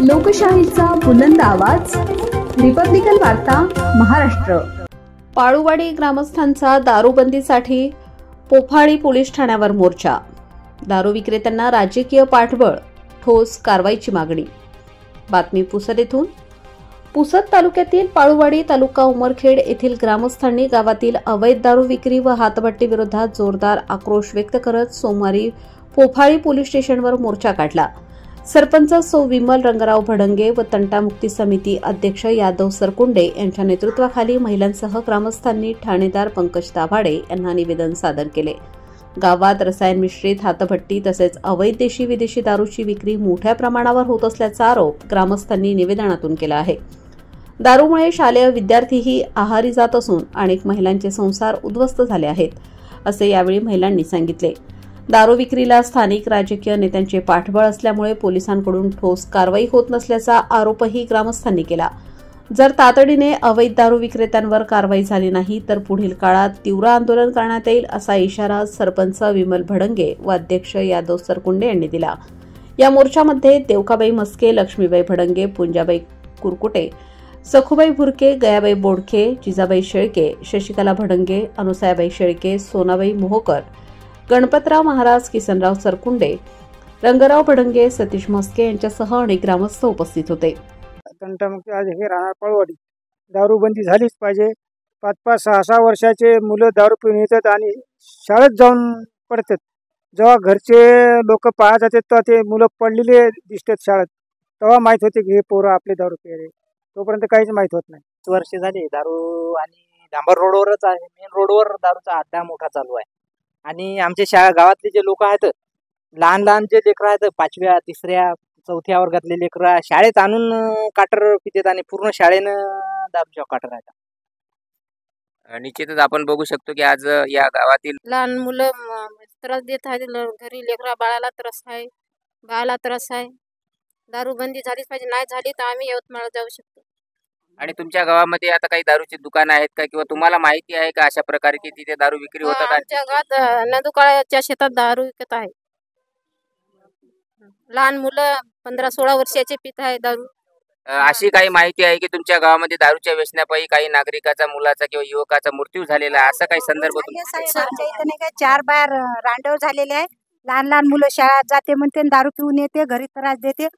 लोकशाहीचा बुलंद आवाज, रिपब्लिकन वार्ता महाराष्ट्र। पाळूवाडी ग्रामस्थांचा दारूबंदीसाठी पोफाळी पोलीस ठाण्यावर मोर्चा। दारू विक्रेत्यांना राजकीय पाठबळ, ठोस कारवाईची मागणी। बातमी पुसद येथून। पुसद तालुक्यातील पाळूवाडी तालुका उमरखेड येथील ग्रामस्थांनी गावातील अवैध दारू विक्री व हातभट्टी विरोधात जोरदार आक्रोश व्यक्त करत सोमवारी पोफाळी पोलीस स्टेशनवर मोर्चा काढला। सरपंच सौ विमल रंगराव भडंगे व तंटामुक्ती समिती अध्यक्ष यादव सरकुंडे यांच्या नेतृत्वाखाली महिलांसह ग्रामस्थांनी ठाणेदार पंकज दाभाडे यांना निवेदन सादर केले। गावात रसायन मिश्रित हातभट्टी तसेच अवैध देशी विदेशी दारूची विक्री मोठ्या प्रमाणावर होत असल्याचा आरोप ग्रामस्थांनी निवेदनातून केला आहे। दारूमुळे शालेय विद्यार्थीही आहारी जात असून अनेक महिलांचे संसार उद्ध्वस्त झाले आहेत, असे यावेळी महिलांनी सांगितले। दारू विक्रीला स्थानिक राजकीय नेत्यांचे पाठबळ असल्यामुळे पोलिसांकडून ठोस कारवाई होत नसल्याचा आरोपही ग्रामस्थांनी केला। जर तातडीने अवैध दारू विक्रेत्यांवर कारवाई झाली नाही तर पुढील काळात तीव्र आंदोलन करण्यात येईल, असा इशारा सरपंच विमल भडंगे व अध्यक्ष यादव सरकुंडे यांनी दिला। या मोर्चामध्ये देवकाबाई मस्के, लक्ष्मीबाई भडंगे, पुंजाबाई कुरकुटे, सखुबाई भुरके, गयाबाई बोडखे, जिजाबाई शेळके, शशिकला भडंगे, अनुसायाबाई शेळके, सोनाबाई मोहोकर, गणपतराव महाराज, किसनराव सरकुंडे, रंगराव भडंगे, सतीश मस्के यांच्यासह अनेक ग्रामस्थ उपस्थित होते। तंटामुक्ती आज हे राहणार पाळूवाडी। दारूबंदी झालीच पाहिजे। 5-5, 6-6 वर्षाचे मुलं दारू पिऊन येतात आणि शाळेत जाऊन पडतात। जेव्हा घरचे लोक पाहत जातात तेव्हा ते मुलं पडलेले दिसतात शाळेत, तेव्हा माहीत होते की हे पोरं आपले दारू पिले। तोपर्यंत काहीच माहीत होत नाही। वर्ष झाली दारू आणि डांबर रोडवरच आहे, मेन रोडवर दारूचा अड्डा मोठा चालू आहे। आणि आमच्या गावातले जे लोक आहेत, लहान लहान जे लेकरं आहेत, 5व्या 3ऱ्या 4थ्या वर्गातले लेकरं शाळेत आणून काटर पितात आणि पूर्ण शाळेनं दारूच्या काटर आहेत। निश्चितच आपण बघू शकतो की आज या गावातील लहान मुलं त्रास देत आहेत, घरी लेकरा बाळाला त्रास आहे, बाळाला त्रास आहे। दारूबंदी झालीच पाहिजे, नाही झाली तर आम्ही यवतमाळ जाऊ शकतो। आणि तुमच्या गावामध्ये आता काही दारूची दुकान आहेत का, किंवा तुम्हाला माहिती आहे का अशा प्रकारे की तिथे दारू विक्री होतात? आमच्या गावात नंदुकाळच्या शेतात दारू विकत आहे। लहान मुलं 15-16 वर्षाचे पित आहे दारू। अशी काही माहिती आहे की तुमच्या गावामध्ये दारूच्या व्यसनापायी काही नागरिकाचा, मुलाचा किंवा युवकाचा मृत्यू झालेला आहे, असा काही संदर्भ? काय 4 बार रांडव झालेले आहे। लहान लहान मुलं शाळेत जाते म्हणते, दारू पिऊन येते, घरी त्रास देते।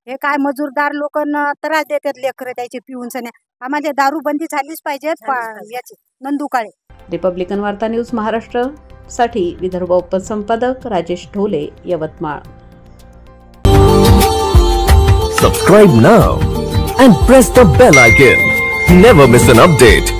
हे काय मजूरदार लोकांना त्रास देतात, लेकरं त्याचे पिऊन सने। आम्हाला दारू बंदी झालीच पाहिजे याची नंदुकाळे। रिपब्लिकन वार्ता न्यूज महाराष्ट्र साठी Vidarbha उपसंपादक Rajesh Dhole, Yavatmal. Subscribe now and press the bell icon. Never miss an update.